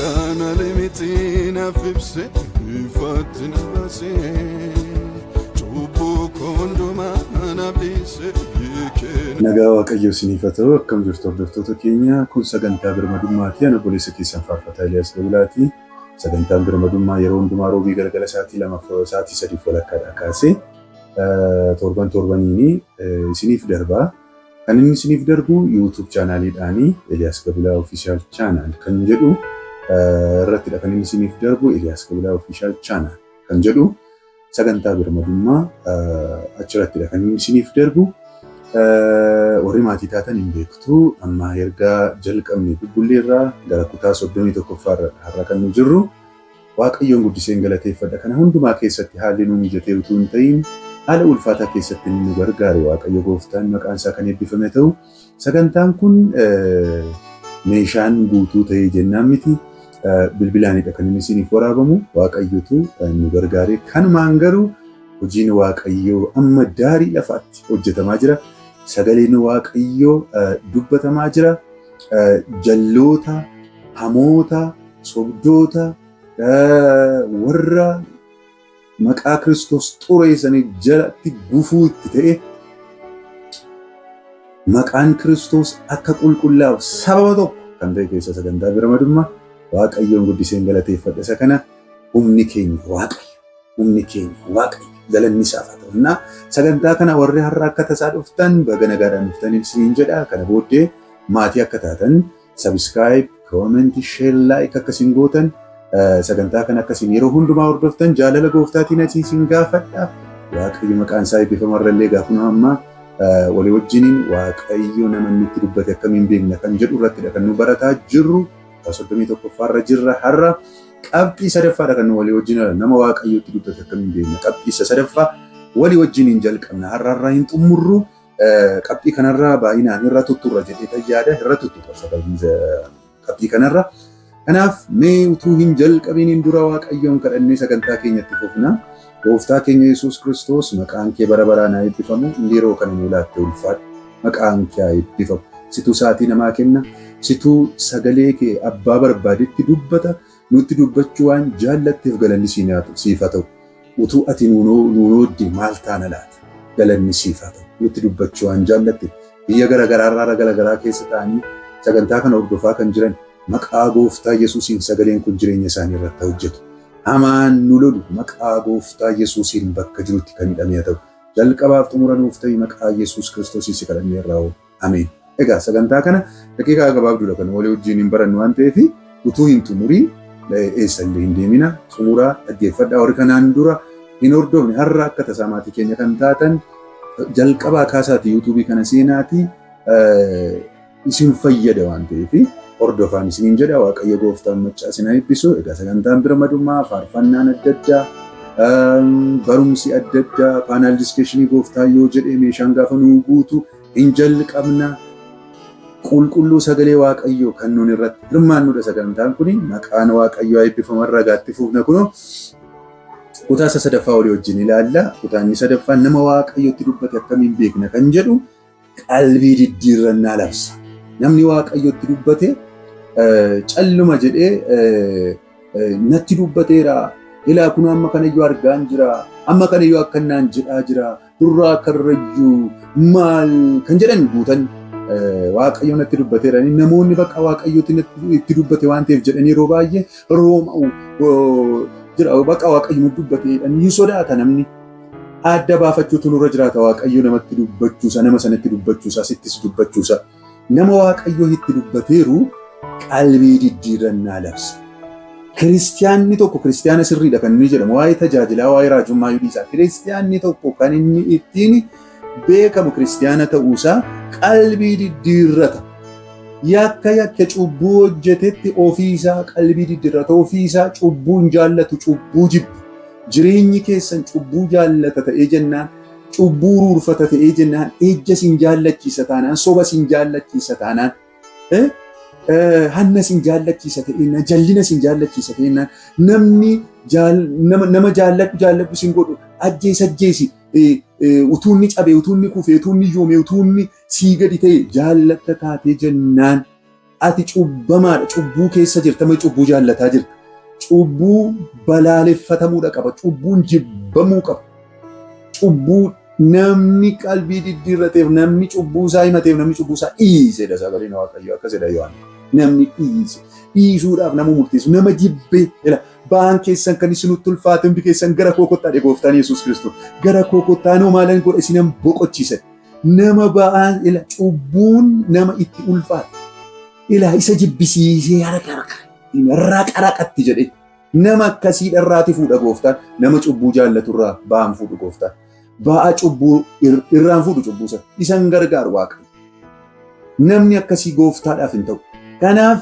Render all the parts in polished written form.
كان لمتينا في بسي فاتنا بسي شوبو كوندو ما أنا بيسي Nagaa Waaqayyoo isiniif haa ta'u. Akkam jirtu hordoftoota keenya. Kun sagantaa birmadummaati. Ana obboleessa keessan Faarfataa Eliyaas Daawulaati. Sagantaan birmadummaa yeroo hundumaa roobii galgala sa'aatii 2 sa'aatii 3 walakkaadhaa kaasee torbaniin isiniif darbaa. Kan inni isiniif darbu YouTube chaanaaliidhaani Eliyaas Daawulaa Official Channel kan jedhu irrattidha. Kan inni isiniif darbu Eliyaas Daawulaa Official Channel kan jedhu sagantaa birmadummaa achirrattidha. Kan inni isiniif darbu warri maatii taatan hin beektu. Amma ergaa jalqabne bubbulleerraa gara kutaa 31 har'a kan nu jirru. Waaqayyoon guddiseen galateeffadha. Kana hundumaa keessatti haalli nu mijatee utuu hin ta'in haala ulfaataa keessatti inni nu gargaare Waaqayyo Gooftaan maqaan isaa kan eebbifame ta'u. Sagantaan kun meeshaan guutuu ta'ee jennaan miti. Bilbilaanidha kan inni isiniif waraabamu. Waaqayyotu nu gargaare. Kanumaan garuu hojiin Waaqayyoo amma daarii lafaatti hojjetamaa jira. Sagaleen Waaqayyoo dubbatamaa jira. Jalloota, hamoota, sobdoota, warra maqaa Kiristoos xureessanii jalatti gufuu itti ta'e maqaan Kiristoos akka qulqullaa'u sababa tokko kan ta'e keessa sagantaa birmadummaa Waaqayyoon guddiseen galateeffadha. Isa kana humni keenya Waaqayyo, humni keenya Waaqayyo. Galanni isaaf haa ta'u. Sagantaa kana warri har'a akka tasaa dhuftan baga nagaadhaan dhuftan isiniin jedha. Kana booddee maatii akka taatan subscribe, comment, share, like akkasiin gootan sagantaa kana akkasiin yeroo hundumaa hordoftan jaalala Gooftaatiin isin gaafadha. Waaqayyo maqaan isaa eebbifamu irrallee gaafuma amma walii wajjiniin Waaqayyo nama nutti dubbate akkamiin beekna kan jedhu irrattidha kan nu barataa jirru. 31 jirra har'a. Qabxii sadaffaadha kan walii wajjin nama Waaqayyootti dubbate akkamiin beekna. Qabxii sadaffaa walii wajjiniin jalqabna. Har'a hin xumurru. Qabxii kanarraa baay'inaan irra tutturra jedhee yaada. Irra tutturra qabxii kanarra. Kanaaf mee utuu hin jalqabiniin dura Waaqayyoon kadhannee sagantaa keenyatti fufna. Gooftaa keenya Yesuus Kiristoos maqaan kee bara baraan haa eebbifamu. Yeroo kana nu laatte ulfaadhu. Maqaan kee haa eebbifamu. Situu sa'aatii namaa kenna. Situu sagalee kee abbaa barbaadetti dubbata. Nutti dubbachuu waan jaallatteef galanni siif haa ta'u. Utuu ati nuunooddee maal taana laata? Galanni siif haa ta'u. Nutti dubbachuu waan jaallatteef biyya garaagaraa keessa ta'anii sagantaa kana hordofaa kan jiran maqaa Gooftaa Yesuusiin sagaleen kun jireenya isaanii irratti hojjetu. Hamaan nu lolu maqaa Gooftaa Yesuusiin bakka jirutti kan hidhamee haa ta'u. Jalqabaaf xumura nuuf ta'e maqaa Yesuus Kiristoosiin si kadhanneerraa oolu. Ameen. Egaa sagantaa kana daqiiqaa gabaabduudha kan walii wajjin hin barannu waan ta'eef utuu hin xumurii eessallee hin deemina. Xumuraa dhaggeeffadhaa. Warri kanaan dura hin hordofne har'a akka tasaa maatii keenya kan taatan jalqabaa kaasaati yuutuubii kana seenaatii isin fayyada waan ta'eef hordofaan isiniin jedha. Waaqayyo Gooftaan maccaa isin haa eebbisu. Egaa sagantaan birmadummaa faarfannaan adda addaa barumsi adda addaa paanaal diskeshinii Gooftaa yoo jedhee meeshaan gaafa nuu guutu hin jalqabna. Qulqulluu sagalee Waaqayyoo kan nuun irratti hirmaannudha. Sagantaan kun maqaan Waaqayyoo eebbifamu ragaatti fuufna kunoo kutaa sadaffaa walii wajjin ilaalla. Kutaan sadaffaan nama Waaqayyootti dubbate akkamiin beekna kan jedhu qalbii diddiirrannaa labsa. Namni Waaqayyootti dubbate calluma jedhee natti dubbateera. Ilaa kun amma kanayyuu argaan jira. Amma kanayyuu akkannaan jedhaa jira. Durraa karrayyuu maal kan jedhan guutan. Waaqayyoon natti dubbateera. Namoonni bakka Waaqayyootti itti dubbate waan ta'eef jedhanii yeroo baay'ee rooma'u jira. Bakka Waaqayyoon dubbateedha ni sodaata namni. Adda baafachuutu nurra jiraata. Waaqayyo namatti dubbachuusa, nama sanatti dubbachuusa, sittis dubbachuusa. Nama Waaqayyoo itti dubbateeru qalbii diddiirrannaa labsa. Kiristiyaanni tokko kiristiyaana sirriidha kan inni jedhamu. Waa'ee tajaajilaa, waa'ee raajummaa yoo dhiisa. Kiristiyaanni tokko kan inni ittiin beekamu kiristiyaana ta'uusaa qalbii diddiirrata. Yakka cubbuu hojjetetti ofiisaa qalbii diddiirrata. Ofiisaa cubbuu hin jaallatu, cubbuu jibbu. Jireenyi keessan cubbuu jaallata ta'ee jennaan, cubbuu ruurfata ta'ee jennaan, ejja sin jaallachiisa taanaan, soba sin jaallachiisa taanaan, hanna sin jaallachiisa ta'ennaan, jallina sin jaallachiisa ta'ennaan, nama jaalladhu sin godhu ajjeesi. Utuunni cabe, utuunni kufe, utuunni yoome, utuunni sii gadi ta'e jaallatta taatee jennaan ati cubbamaadha. Cubbuu keessa jirta moo cubbuu jaallataa jirta? Cubbuu balaaleffatamuudha qaba. Cubbuun jibbamuu qaba. Cubbuu namni qalbii diddiirrateef, namni cubbuu isaa himateef, namni cubbuu isaa dhiisedha sagaleen Waaqayyoo akkasidha Yohaannis. Namni dhiise. Dhiisuudhaaf nama murteessu, nama jibbee. Ba'aan keessan kan isin nutti ulfaate hundi keessan gara koo kottaa Gooftaan Yesuus Kiristoos. Gara koo kottaa noo maalan godha isinan boqochiisan. Nama ba'aan cubbuun nama itti ulfaate. Isa jibbisiisee raqatti jedhee. Nama akkasii dharraati fuudha Gooftaan. Nama cubbuu jaallaturraa ba'aan fuudhu Gooftaan. Ba'aa cubbuu irraan fuudhu cubbuu sana. Isan gargaaru Waaqayyo. Namni akkasii Gooftaadhaaf hin ta'u. Kanaaf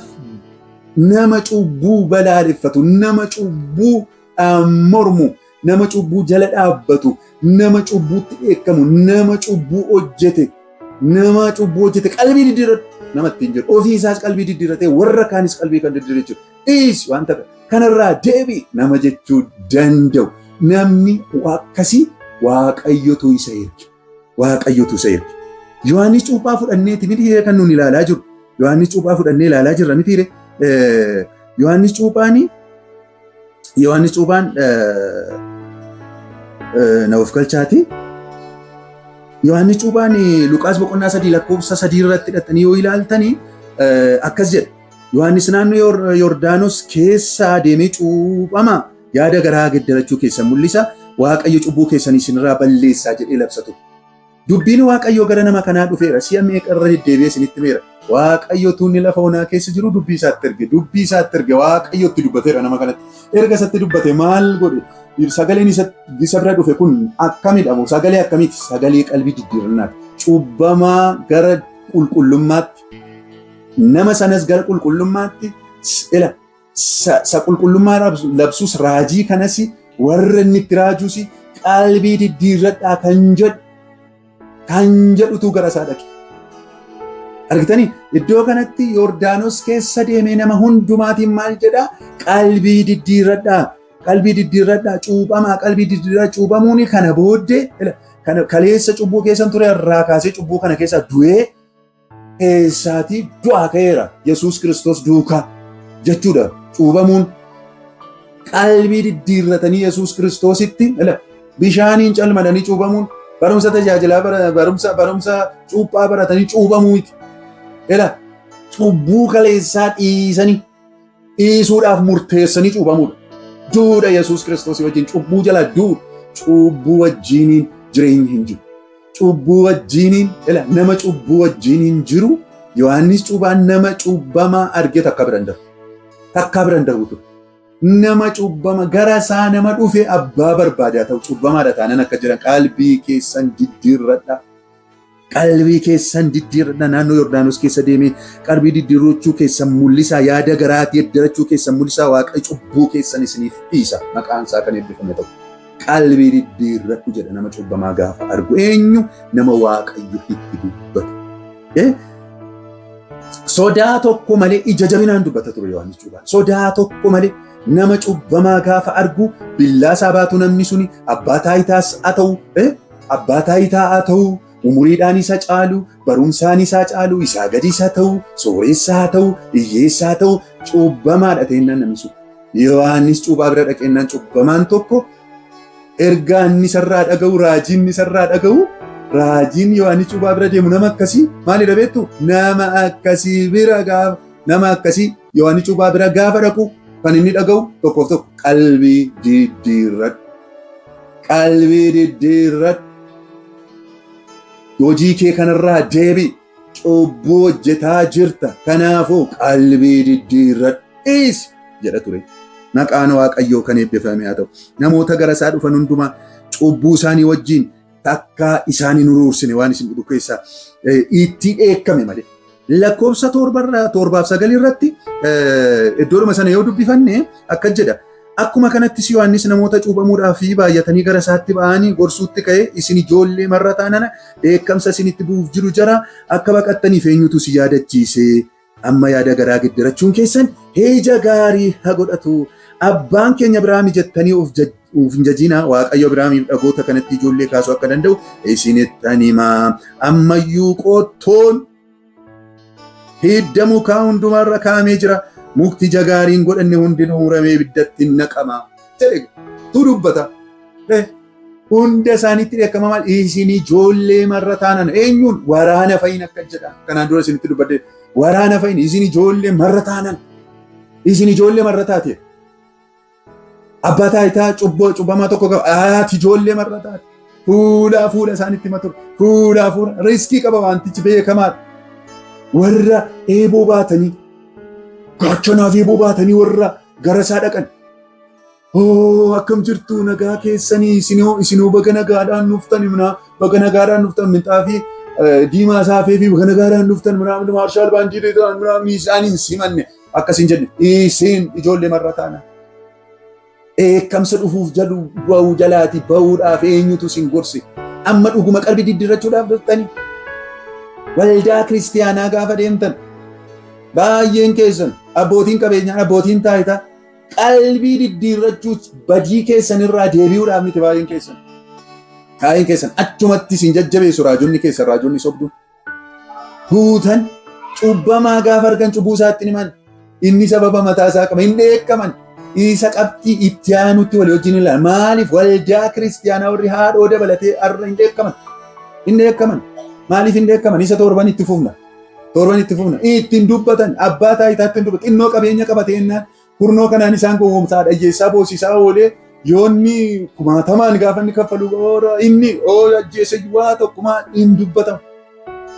nama cubbuu balaaleffatu, nama cubbuu mormu, nama cubbuu jala dhaabbatu, nama cubbuutti dheekkamu, nama cubbuu hojjete qalbii diddiirratu namatti hin jiru. Ofii isaas qalbii diddiirratee warra kaanis qalbii kan diddiirratu dhiis wanta kanarraa deebii nama jechuu danda'u. Namni akkasii Waaqayyotu isa erge. Yohaannis cuuphaa fudhanneeti miti kan nuun ilaalaa jiru. Yohaannis cuuphaa fudhannee ilaalaa jirra miti. Yohaannis cuuphaan na of galchaati. Yohaannis cuuphaan Luqaas boqonnaa 3 lakkoofsa 3 irratti hidhatanii yoo ilaaltanii akkas jedha. Yohaannis naannoo Yordaanos keessa deemee cuuphama yaada garaa geddarachuu keessan mul'isa. Waaqayyo cubbuu keessanii isinirraa balleessaa jedhee labsatu. Dubbiin Waaqayyo gara nama kanaa dhufeera. Si'a meeqa irra deddeebi'ee isinitti himeera. Waaqayyo tuunni lafa onaa keessa jiru dubbii isaatti erge Waaqayyotti dubbateera nama kanatti. Erga isatti dubbate maal godhe? Sagaleen isa bira dhufe kun akkamidha? Sagalee akkamiiti? Sagalee qalbii diddiirrannaati. Cubbamaa gara qulqullummaatti. Nama sanas gara qulqullummaatti. Qulqullummaa labsus raajii kanas warra inni itti raajuus qalbii diddiirradhaa kan jedhutu gara isaa dhaqe. Argitanii iddoo kanatti Yordaanos keessa deemee nama hundumaatiin maal jedhaa? Qalbii diddiirradhaa cuuphamaa qalbii diddiirraa cuuphamuun kana booddee kaleessa cubbuu keessan ture irraa kaasee cubbuu kana keessa du'ee eessaatii du'aa ka'eera Yesuus Kiristoos duukaa jechuudha. Cuuphamuun qalbii diddiirratanii Yesuus Kiristoositti bishaaniin calmadanii cuuphamuun barumsa tajaajilaa barumsa cuuphaa baratanii cuuphamuuti. Cubbuu kaleessaa dhiisuudhaaf murteessanii cuuphamuudha. Duudha Yesuus Kiristoos wajjin cubbuu jala duudha. Cubbuu wajjiniin jireenyi hin jiru. Cubbuu wajjiniin nama cubbuu wajjiniin jiru Yohaannis cuuphaan nama cubbamaa argee takka biran darbu ture. Nama cubbama gara isaa nama dhufe abbaa barbaadaa ta'u cubbamaadha taanan akka jiran qalbii keessan diddiirradha. Naannoo Yordaanos keessa deemee qalbii diddiirrachuu keessan mul'isaa yaada garaatti eddarachuu keessan mul'isaa Waaqayyo cubbuu keessan isiniif dhiisa maqaan isaa kan eebbifame ta'u. Qalbii diddiirradhu jedha nama cubbamaa gaafa argu eenyu nama Waaqayyo itti dubbate. Sodaa tokko malee ija jabinaan dubbata ture Yohaannis cuuphaan. Sodaa tokko malee nama cubbamaa gaafa argu billaa isaa baatu namni suni abbaa taayitaa haa ta'u umuriidhaan isa caalu barumsaan isaa caalu isaa gadi isaa ta'u sooressaa haa ta'u hiyyeessaa haa ta'u cubbamaadha ta'ennaan namni sun. Yohaannis cuuphaa bira dhaqeennaan cubbamaan tokko ergaa inni isarraa dhaga'u raajiin Yohaannis cuuphaa bira deemu nama akkasii maalidha beektu? Nama akkasii Yohaannis cuuphaa bira gaafa dhaqu kan inni dhaga'u tokkoof tokko qalbii diddiirradhu. Hojii kee kanarraa deebi. Cubbuu hojjetaa jirta. Kanaafuu qalbii diddiirradhu jedha ture. Maqaan Waaqayyoo kan eebbifame haa ta'u. Namoota gara isaa dhufan hundumaa cubbuu isaanii wajjin takka isaanii nuruursine waan isin dhugu keessaa itti dheekkame malee. Lakkoofsa 7-9 irratti iddoodhuma sana yoo dubbifanne akka jedha. Akkuma kanattis Yohaannis namoota cuuphamuudhaaf baay'atanii gara isaatti ba'anii gorsuutti ka'ee isin ijoollee marrataa nana dheekkamsa isinitti bu'uuf jiru jara akka baqattaniif eenyutu si yaadachiise. Amma yaada garaa geddarachuun keessan ija gaarii haa godhatu. Abbaan keenya Abrahaam jettanii of hin jajinaa. Waaqayyo Abrahaamiif dhagoota kanatti ijoollee kaasuu akka danda'u isinittan himaa. Ammayyuu qottoon hidda mukaa hundumarra kaa'amee jira. Mukti jagaariin godhanne hundinuu muramee ibiddatti naqama jedhe tu dubbata. Hunda isaaniitti dheekkama maal? Isin ijoollee marra taanan eenyuun waraana fa'iin akka jedha. Kanaan dura isinitti dubbadde waraana fa'iin isin ijoollee marra taanan. Isin ijoollee marra taate. Abbaa taayitaa cubbamaa tokko qaba. Ati ijoollee marra taate. Fuula isaaniitti matu. Fuula riskii qaba wantichi beekamaadha. Warra eeboo baatanii gaachanaaf eeboo baatanii warra gara isaa dhaqan. Akkam jirtu nagaa keessanii isinoo baga nagaadhaan nuftan baga nagaadhaan nuftan minxaafii diimaa saafee fi baga nagaadhaan nuftan maarshaal baandiidee isaaniin simanne akkasiin jenne isin ijoollee marra taana. Eekkamsa dhufuuf jedhu ba'uu jalaati ba'uudhaaf eenyutu isin gorse amma dhuguma qalbii diddiirrachuudhaaf dhuftanii waldaa kiristiyaanaa gaafa deemtan baay'een keessan abbootiin qabeenyaa abbootiin taayitaa qalbii diddiirrachuuf badii keessan irraa deebi'uudhaaf miti baay'een keessan achumatti isin jajjabeessu raajonni sobduun guutan cubbamaa gaafa argan cubbuu isaatti himan inni sababa mataa isaa qaba hin dheekkaman isa qabxii itti aanutti walii wajjin ilaala. Maaliif waldaa kiristiyaanaa warri haadhoo dabalatee har'a hin dheekkaman? Maaliif hin dheekkaman? Isa torban itti fufna. Ittiin dubbatan abbaa taayitaatti hin dubbatan xinnoo qabeenya qabateennaan kurnoo kanaan isaan gowwoomsaa dhayyeessaa boosisaa oolee yoonni kumaatamaan gaafa inni kaffalu inni ajjeese waa tokkumaa hin dubbatamu.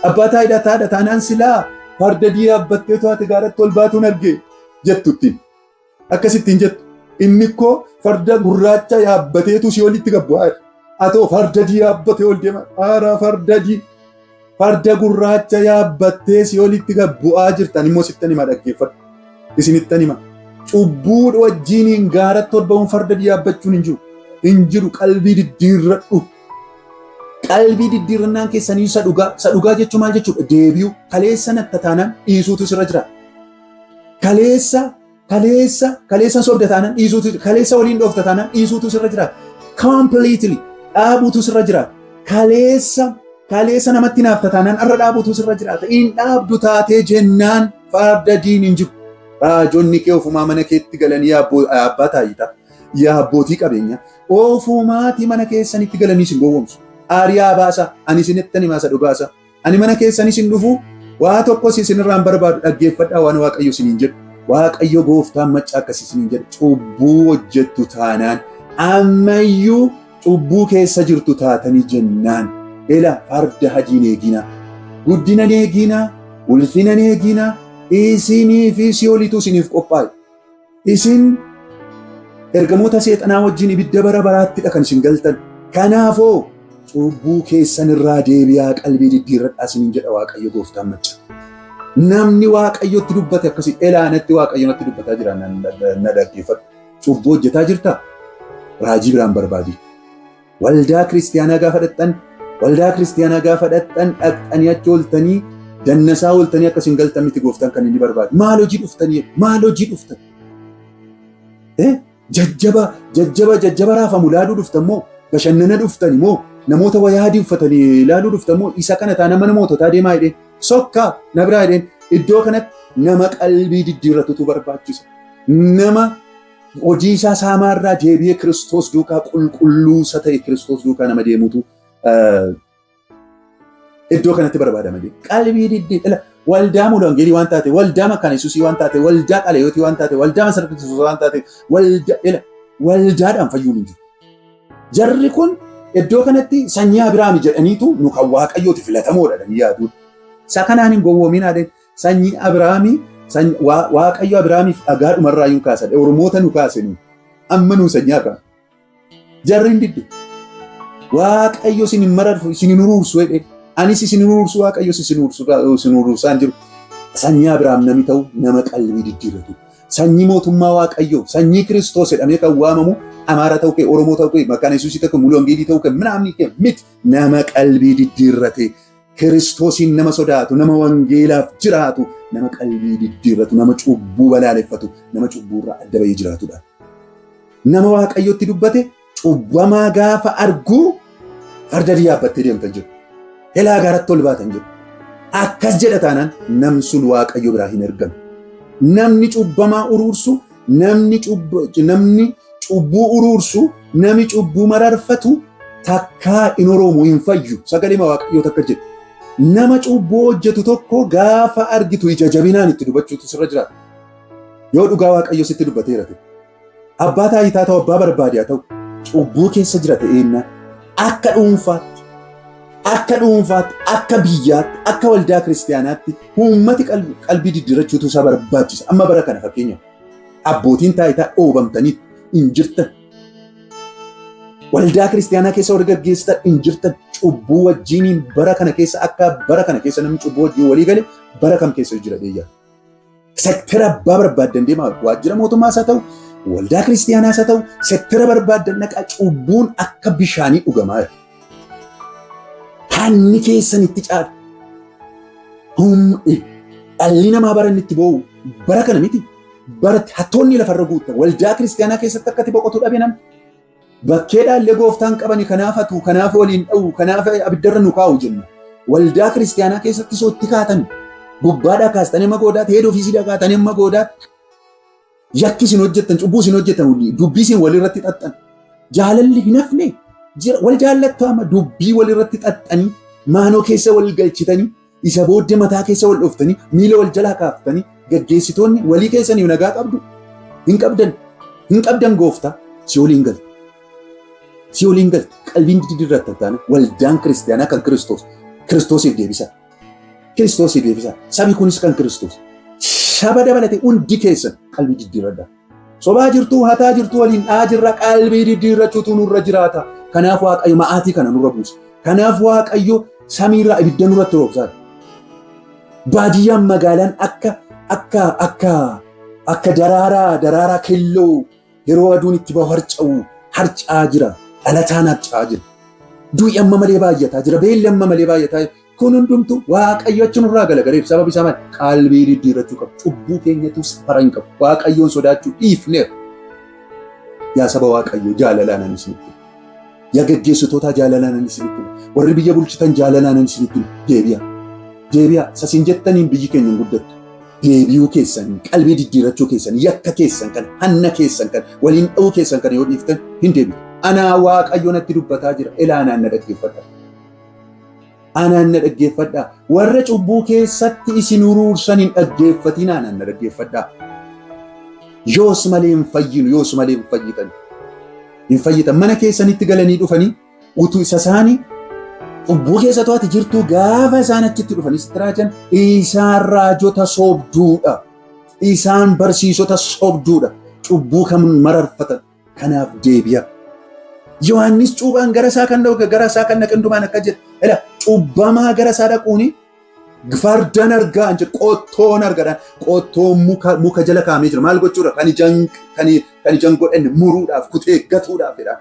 Abbaa taayitaa taanaan silaa farda yaabbattee to'ate gaaratti ol baatuun argee jettuttiin. Akkasittiin jettu inni koo farda gurraacha yaabbateetu si olitti gabbu'aa jira. Atoo farda yaabbatee ol deema. Farda gurraacha yaabbattee si olitti gabbu'aa jirtan immoo sittan hima dhaggeeffadhu. Isinittan hima. Cubbuu wajjiniin gaaratti ol ba'uun farda yaabbachuun hin jiru. Qalbii diddiirradhu. Qalbii diddiirrannaan keessanii isa dhugaa jechuun maal jechuudha? Deebi'u. Kaleessa natta taanaan dhiisuutu sirra jira. Kaleessa sobda taanaan dhiisuutu jira. Kaleessa waliin dhoofta taanaan dhiisuutu sirra jira. Completely dhaabuutu sirra jira. Kaleessa namatti naafta taanaan irra dhaabuutu sirra jira. Hin dhaabdu taatee jennaan farda diin hin jiru. Raajonni kee ofumaa mana keetti galanii abbaa taayitaa yaa abbootii qabeenyaa ofumaatii mana keessanitti galanii isin gowwoomsu. Aariyaa baasa ani isinittan himaasa dhugaasa. Ani mana keessan isin dhufu waa tokkos isinirraan barbaadu dhaggeeffadhaa waan Waaqayyo isiniin jedhu. Waaqayyo gooftaan maccaa akkasii isiniin jedhu cubbuu hojjettu taanaan ammayyuu cubbuu keessa jirtu taatanii jennaan. Ela farda hadiin eeginaa. Guddina eeginaa. Ulfina eeginaa. Isinii fi si'oolitu isiniif qophaa'e. Isin ergamoota seexanaa wajjin ibidda bara baraattidha kan isin galtan. Kanaafoo cubbuu keessan irraa deebi'aa qalbii diddiirradhaa isiniin jedha Waaqayyo gooftaan maccaa. Namni Waaqayyotti dubbate akkasii elaanatti Waaqayyo natti dubbataa jira na dhaggeeffadhu. Cubbuu hojjetaa jirtaa? Raajii biraan barbaadi. Waldaa kiristiyaanaa gaafa dhaqxan dhaqxanii achi ooltanii dannasaa ooltanii akkasiin galtan miti gooftaan kan inni barbaadu. Maal hojii dhuftan? Jajjaba raafamu laaluu dhuftan moo bashannana dhuftan moo namoota wayaa adii uffatanii laaluu dhuftan moo isa kana taana mana moototaa deemaa jedheen sokkaa na biraa jedheen iddoo kanatti nama qalbii diddiirratutu barbaachisa. Nama hojii isaa saamaarraa deebi'ee Kiristoos duukaa qulqulluusa ta'e Kiristoos duukaa nama deemutu iddoo kanatti barbaadama. Qalbii diddiirra waldaa mul'angeelii waan taate, waldaa makkaan Yesuusii waan taate, waldaa qaleeyyotii waan taate, waldaa masarratti Yesuus waan taate, waldaadhaan fayyuun hin jiru. Jarri kun iddoo kanatti sanyii Abiraam jedhaniitu nu kan Waaqayyooti filatamoodha jedhanii yaaduun. Isa kanaan hin gowwoominaadhaan sanyii Abiraamii Waaqayyo Abiraamiif dhagaadhumarraa yuun kaasa. Oromoota nu kaasanii amma nu sanyii Abiraam. Jarri hin didde. Waaqayyo isin hin mararfu isin hin uruursu jedhee. Anis isin uruursu Waaqayyo isin uruursaan jiru. Sanyii Abiraam namni ta'u nama qalbii diddiirratu. Sanyii mootummaa Waaqayyoo, sanyii Kiristoos jedhamee kan waamamu Amaara ta'uu kee, Oromoo ta'uu kee, Makkaan Yesuusii ta'uu kee, Mul'angeelii ta'uu kee, Minaamni kee miti nama qalbii diddiirrate. Kiristoosiin nama sodaatu, nama wangeelaaf jiraatu, nama qalbii diddiirratu, nama cubbuu balaaleffatu, nama cubbuurraa adda bahee jiraatudha. Nama Waaqayyootti dubbate cubbamaa gaafa argu farda yaabbattee deemtan jiru. Helaa gaaratti ol baatan jiru. akkas jedha taanaan namni sun waaqayyo biraa hin ergamu. Namni cubbamaa uruursu, namni cubbuu uruursu, namni cubbuu mararfatu takkaa in oroomu hin fayyu. Sagalee waaqayyoo takka jedha. Nama cubbuu hojjetu tokko gaafa argitu ija jabinaan itti dubbachuutu sirra jiraata. Yoo dhugaa waaqayyo sitti dubbateera ta'e. Abbaa taayitaa ta'u abbaa barbaadiyaa ta'u cubbuu keessa jira ta'eenna akka dhuunfaatti, akka biyyaatti, akka waldaa kiristaanaatti uummati qalbii diddiirrachuutu isaa barbaachisa. Amma bara kana fakkeenyaaf abbootiin taayitaa dhoobamtanii hin jirtan. Waldaa kiristaanaa keessa warra gaggeessitan hin jirtan. Cubbuu wajjiniin bara kana keessa akka bara kana keessa namni cubbuu wajjin walii gale bara kam keessa jira deeyyaa. Sektara abbaa barbaaddan deemaa waajjira mootummaas haa ta'u, waldaa kiristaanaas haa ta'u, sektara barbaaddan dhaqaa cubbuun akka bishaanii dhugamaa jira. Hanni keessan itti caala. Dhalli namaa bara inni itti boo'u bara kana miti. Baratti hattoonni lafarra guutan waldaa kiristaanaa keessatti akkati boqotu dhabe namni. Bakkeedhaallee gooftaan qabani kanaaf hatu, kanaaf waliin dha'u, kanaaf abiddarra nu kaa'u jenna. Waldaa kiristaanaa keessatti sootti kaatan. Gubbaadhaa kaastanii amma goodaatti, heed ofiisiidhaa kaatanii amma goodaatti. Yakki isin hojjettan, cubbuu isin hojjettan, dubbii isin walirratti xaxxan. Jaalalli hin hafne wal jaallattu amma dubbii walirratti xaxxanii, maanoo keessa wal galchitanii, isa booddee mataa keessa wal dhoftanii, miila wal jalaa kaaftanii, gaggeessitoonni walii keessanii nagaa qabdu. Hin qabdan gooftaa si waliin galtu. Si waliin galtu qalbiin diddiirratti taane waldaan kiristaanaa kan Kiristoosiif deebisa. Kiristoosiif deebisa. Sabi kunis kan Kiristoos. Saba dabalate hundi keessan qalbii diddiirradha. Sobaa jirtuu, hataa jirtuu waliin jirra qalbii diddiirrachuutu nurra jiraata. Kanaaf waaqayyo ma'aatii kana nurra buusa. Kanaaf waaqayyo samiirraa ibidda nurratti roobsaa. Baadiyyaan magaalaan akka daraaraa keelloo yeroo aduun itti bahu harca'aa jira. Dhalataan harca'aa jira. Du'i amma malee baay'ataa jira. Beelli amma malee baay'ataa jira. Kun hundumtu waaqayyo achi nurraa galagalee sababa isaa malee qalbii diddiirrachuu qabu. Cubbuu keenyatu safara hin qabu. Waaqayyoon sodaachuu dhiifneera. Yaa saba waaqayyo jaalalaan ani isinitti. Yaa gaggeessitoota jaalalaan ani isinitti. Warri biyya bulchitan jaalalaan ani isinitti. Deebi'a. Sasiin jettaniin biyyi keenya hin guddattu. Deebi'uu keessan, qalbii diddiirrachuu keessan, yakka keessan kan, hanna keessan kan, waliin dha'uu keessan kan yoo dhiiftan hin deebi'u. Anaa waaqayyoon natti dubbataa jira. Ilaanaan na dhaggeeffadha. Anaan na dhaggeeffadha. Warra cubbuu keessatti isin uruursan hin dhaggeeffatin anaan na dhaggeeffadha. Yoos malee hin fayyinu, yoos malee hin fayyitan. Hin fayyitan. Mana keessanitti galanii dhufanii utuu isa isaanii cubbuu keessa to'ati jirtuu gaafa isaan achitti dhufanii sitti raajan isaan raajota sobduudha. Isaan barsiisota sobduudha. Cubbuu kan mararfatan. Kanaaf deebi'a. Yohaannis cuubaan gara isaa kan naqandumaan akka jedha. Cubbamaa gara isaa dhaquuni fardan argaa hin jedhu qottoon argadhaan qottoon muka jala kaa'amee jira. Maal gochuudha? Kan ijaan godhanne muruudhaaf kutee gatuudhaafidha.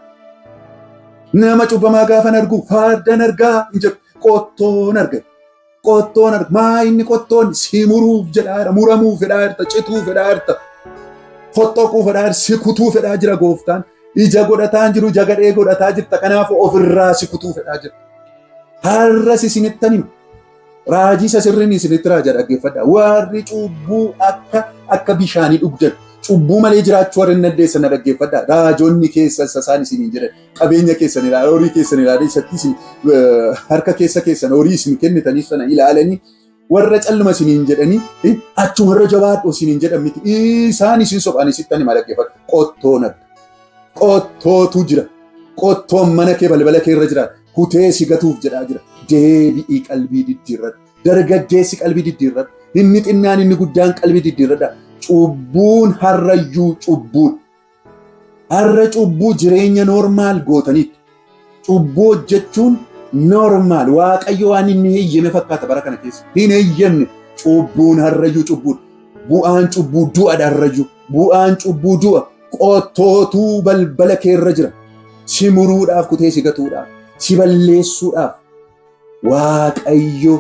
Nama cubbamaa gaafan argu fardan argaa hin jedhu qottoon arga. Maa inni qottoon si muruuf jedhaa, muramuu fedhaa jirta, cituu fedhaa jirta, fottoquu fedhaa jirta, si kutuu fedhaa jira gooftaan. Ija godhataa jiru, ija gadhee godhataa jirta. Kanaaf ofirraa si kutuu fedhaa jirta. Har'as isinittan hima. Raajii isa sirriin isinitti raaja dhaggeeffadha. Warri cubbuu akka bishaanii dhugdan. Cubbuu malee jiraachuu warri hin dandeessan dhaggeeffadha. Raajonni keessa isaan isiniin jedhan. Qabeenya keessan ilaala, horii keessan ilaala. Isatti isin harka keessan horii isin kennitanii sana ilaalanii warra calluma isiniin jedhanii achuma irra jabaadhu isiniin jedhan miti. Isaan isin sophaan isittan hima dhaggeeffadha. Qottoon arga. Qottootu jira. Qottoon mana kee balbala kee irra jira. Kutee si gatuuf jedhaa jira. Deebi'ii qalbii diddiirradha. Dargaggeessi qalbii diddiirradha. Inni xinnaan inni guddaan qalbii diddiirradha. Cubbuun harrayyuu cubbuun. Harra cubbuu jireenya noormaal gootaniitti. Cubbuu hojjechuun noormaal. Waaqayyo waan inni heeyyame fakkaata bara kana keessa. Hin heeyyamne. Cubbuun harrayyuu cubbuun. Bu'aan cubbuu du'adha harrayyuu. Bu'aan cubbuu du'a. Qottootuu balbala kee irra jira. Si muruudhaaf kutee si gatuudhaaf. Si balleessuudhaaf. Waaqayyo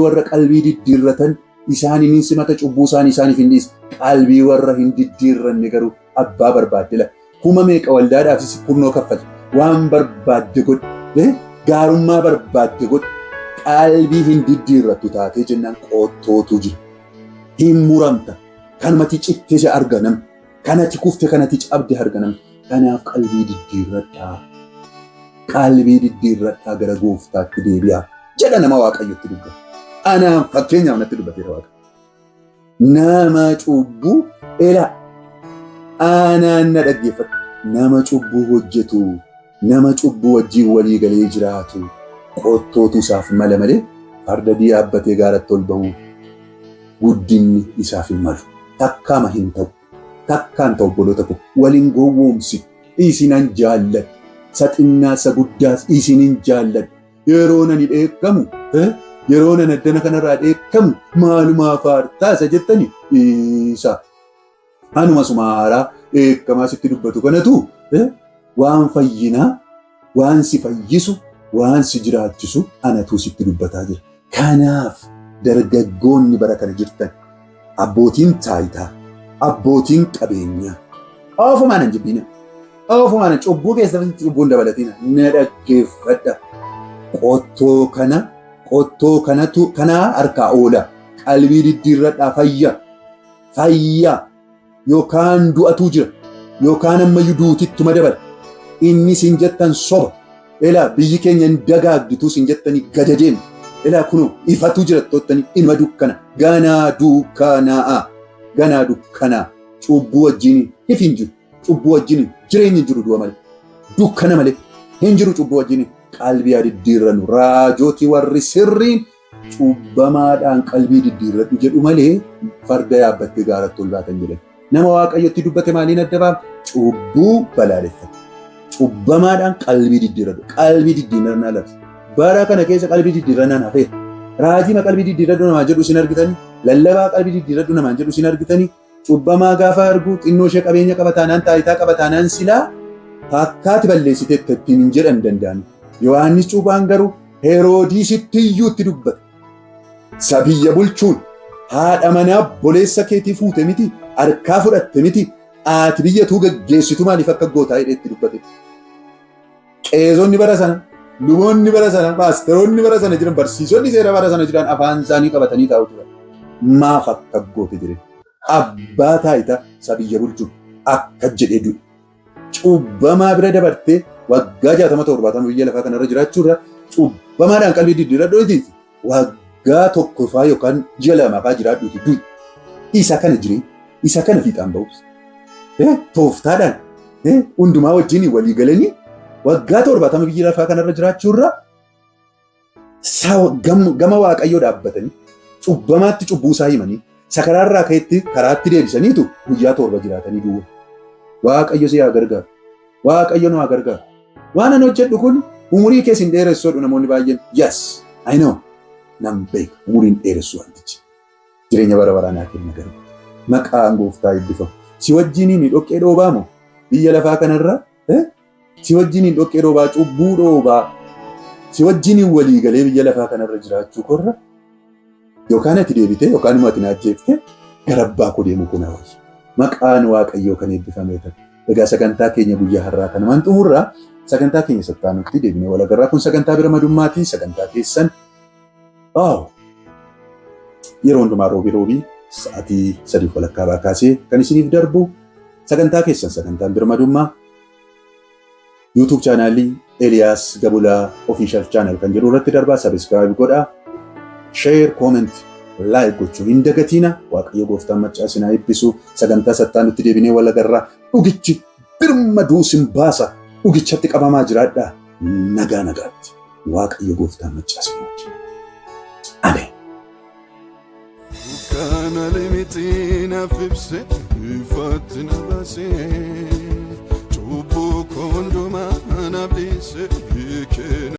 warra qalbii diddiirratan isaaniin simata cubbuu isaaniif hin dhiisa. Qalbii warra hin diddiirranne garuu abbaa barbaaddela. Kuma meeqa waldaadhaafis kurnoo kaffala. Waan barbaadde godhe. Gaarummaa barbaadde godhe. qalbii hin diddiirrattu taatee jennaan qottootu jira. Hin muramta. Kanumatti cittee si arganam. Kanatti kufte kanatti cabde arganam. Kanaaf qalbii diddiirradhaa. Qalbii diddiirradhaa gara gooftaatti deebi'aa. Jedha nama Waaqayyotti dubbata. Anaan fakkeenyaaf natti dubbateera Waaqa. Nama cubbuu elaa. Anaan na dhaggeeffadhu. Nama cubbuu hojjetu. Nama cubbuu wajjin walii galee jiraatu. Qottootu isaaf mala malee farda yaabbatee gaaratti ol bahuu guddinni isaaf hin malu. Takkaama hin ta'u. Takkaan ta'u obboloota koo waliin gowwoomsi. Isinan jaalladha. Saxinnaasa guddaas isinin jaalladha. Yeroo nani dheekkamu yeroo nan addana kanarraa dheekkamu maalumaaf aartaasa jettani isa. Anuma sumaaraa dheekkamaa sitti dubbatu kanatu waan fayyinaa, waan si fayyisu, waan si jiraachisu anatu sitti dubbataa jira. Kanaaf dargaggoonni bara kana jirtan abbootiin taayitaa, abbootiin qabeenyaa ofumaan hin jibbina. Ofumaan cubbuu keessatti cubbuun dabalatina na dhaggeeffadha. Qottoo kanaa harkaa oola. Qalbii diddiirradhaa fayyaa yookaan du'atu jira yookaan ammayyuu duutittuma dabala. Inni sin jettan soba. Elaa biyyi keenya hin dagaagditu sin jettanii gada deemu. Elaa kunoo ifatu jira tottanii ilma dukkana. Ganaa dukkanaa. Cubbuu wajjin hin jiru. Cubbuu wajjin jireenyi jiru du'a malee. Dukkana malee hin jiru cubbuu wajjin. Qalbii diddiirrannu raajootii warri sirriin cubbamaadhaan qalbii diddiirradhu jedhu malee farda yaabbattee gaaratti ol baatan jedhan. Nama Waaqayyotti dubbate maaliin adda baafna? Cubbuu balaaleffate. Cubbamaadhaan qalbii diddiirradhu. Qalbii diddiirrannaa labsa. Bara kana keessa qalbii diddiirrannaan hafeera. Raajima qalbii diddiirradhu namaa jedhu isin argitanii? Lallabaa qalbii diddiirradhu namaa jedhu isin argitanii? Cubbamaa gaafa argu xinnoo ishee qabeenya qabataanaan taayitaa qabataanaan silaa fakkaati balleessiteetti ittiin hin jedhan danda'ani. Yohaannis Cuuphaan garuu Heroodisitti iyyuutti dubbate. Sabiyya bulchuun haadha manaa boleessa keetii fuute miti, harkaa fudhatte miti, ati biyyatuu gaggeessitu maaliif akka gootaa hidheetti dubbate. Qeezonni bara sana, luboonni bara sana, paasteroonni bara sana jiran, barsiisonni seera bara sana jiran afaan isaanii qabatanii taa'u turan. Maaf akka goote jire. Abbaa taayitaa sabiyya bulchuun akka jedhee du'e. Cubbamaa bira dabartee waggaa 60-70 biyya lafaa kanarra jiraachuurra cubbamaadhaan qalbii diddiirradhu waggaa tokkoffaa yookaan ji'a lamaafaa jiraadhuuti du'i. Isa kana jireen, isa kana fiixaan ba'us. Tooftaadhaan hundumaa wajjin walii galanii waggaa 70 biyya lafaa kanarra jiraachuurra gama Waaqayyoo dhaabbatanii cubbamaatti cubbuu isaa himanii sakaraarraa ka'etti karaatti deebisaniitu guyyaa 7 jiraatanii du'u. Waaqayyo si haa gargaaru. Waaqayyo nu haa gargaaru. Waan ani hojjedhu kun umurii keessa hin dheeressuudhu namoonni baay'een. Yes, I know. Nam beeka umuriin dheeressu wantichi. Jireenya bara baraa naa kenna garuu. Maqaan gooftaa eebbifamu. Si wajjiniin dhoqqee dhoobaa moo biyya lafaa kanarra? Si wajjiniin dhoqqee dhoobaa cubbuu dhoobaa. Si wajjiniin walii galee biyya lafaa kanarra jiraachuu korra. Yookaan ati deebitee yookaan immoo ati naajjeeftee gara abbaa koo deemuu kun hawaasu. Maqaan Waaqayyoo kan eebbifamee ta'e. Egaa sagantaa keenya guyyaa har'aa kanumaan xumurraa sagantaa keenya sattaanutti deebinee wal agarraa. Kun sagantaa birmadummaati. Sagantaa keessan yeroo hundumaa roobii sa'aatii 3:00 kaasee kan isiniif darbu sagantaa keessan sagantaan birmadummaa YouTube chaanaalii Eliyaas Gabulaa Official Channel kan jedhu irratti darbaa. Subscribe godhaa. Share, comment, like gochuu hin dagatina. Waaqayyo gooftaan maccaa isinaa eebbisu. Sagantaa sattaanutti deebinee wal agarraa. Dhugichi birmaduu sin baasa. Dhugichatti qabamaa jiraadhaa. Nagaatti. Waaqayyo gooftaan maccaa isinaa wajjin. Ameen. Kana limitiin afibse ifaatti na baasee.